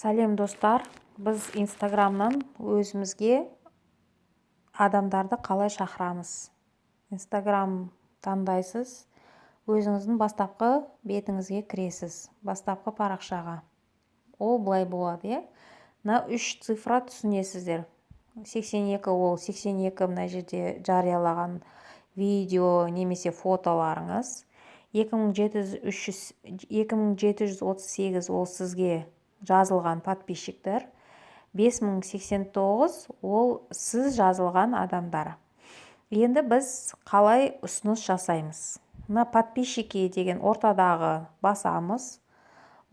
Сәлем достар, біз Инстаграмнан өзімізге адамдарды қалай шақырамыз? Инстаграм таңдайсыз, өзіңіздің бастапқы бетіңізге кіресіз, бастапқы парақшаға. Ол былай болады, е? Мына 3 цифра түсінесіздер. 82 ол 82 мына жерде жариялаған видео немесе фотоларыңыз. 2738 ол сізге жазылған подписчиктер. 5089 ол сіз жазылған адамдар. Енді біз қалай ұсыныс жасаймыз? Мына подписчики деген ортадағы басамыз.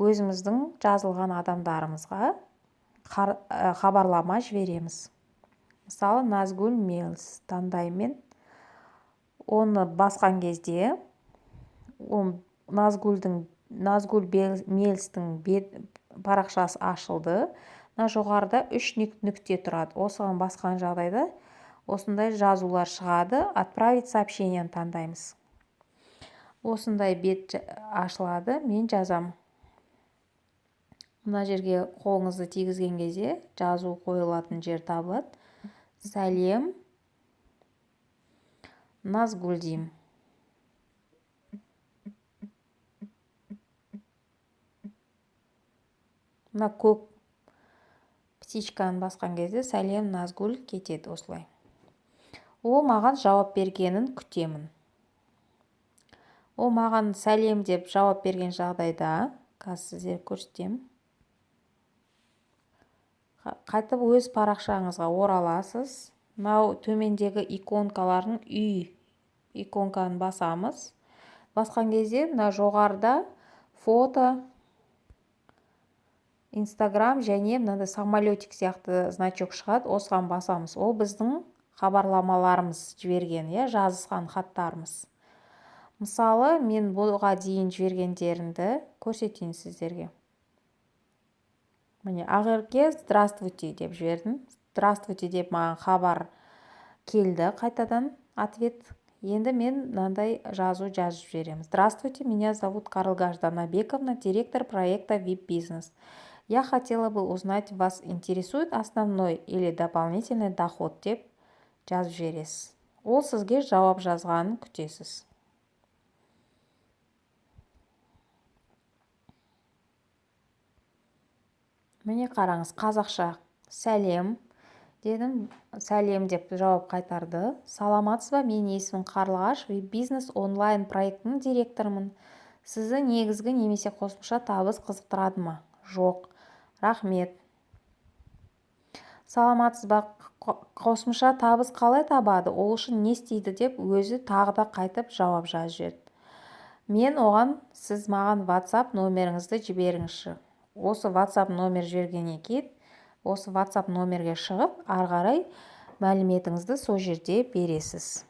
Өзіміздің жазылған адамдарымызға хабарлама жібереміз. Мысалы, Назгүл Мелс таңдаймын. Оны басқан кезде Назгүл Мелстің парақшасы ашылды. Жоғарыда 3 нүкте тұрады. Осыған басқан жағдайда осындай жазулар шығады. Отправить сообщениені таңдаймыз. Осындай бет ашылады. Мен жазам. Мына жерге қолыңызды тигізген кезде жазу қойылатын жер табылады. Сәлем, Назгүл деймін. Мына көк птичканы басқан кезде сәлем, Назгүл кетеді осылай. Ол маған жауап бергенін күтемін. Ол маған сәлем деп жауап берген жағдайда, қазір сіздерге көрсетемін. Қайтып өз парақшаңызға ораласыз. Мынау төмендегі иконкалардың үй иконканы басамыз. Басқан кезде мына жоғарыда фото, Инстаграм және мынандай самолетик сияқты значок шығады. Осыған басамыз. Ол біздің хабарламаларымыз жіберген, жазысқан хаттарымыз. Мысалы, мен бұға дейін жібергендерімді көрсетейін сіздерге. Міне, Ақерке здравствуйте деп жібердім. Здравствуйте деп маған хабар келді қайтадан ответ. Енді мен мынандай жазу жазып жіберемін. Здравствуйте, меня зовут Карлгаш Данабековна, директор проекта VIP-бизнес. Я хотела бы узнать, вас интересует основной или дополнительный доход деп жазып жібересіз. Ол сізге жауап жазғанын күтесіз. Міне қараңыз, қазақша сәлем дедім, сәлем деп жауап қайтарды. Саламатсыз ба, менің есімім Қарлығаш, VIP-бизнес онлайн проектінің директорымын. Сізді негізгі немесе қосымша табыс қызықтырады ма? Жоқ. Рахмет. Саламатсыз ба, қосымша табыс қалай табады? Ол үшін не істейді деп өзі тағы да қайтып жауап жазып жіберді. Мен оған, сіз маған WhatsApp номеріңізді жіберіңізші. Осы WhatsApp номер жібергеннен кейін, осы WhatsApp номерге шығып, ары қарай мәліметіңізді сол жерде бересіз.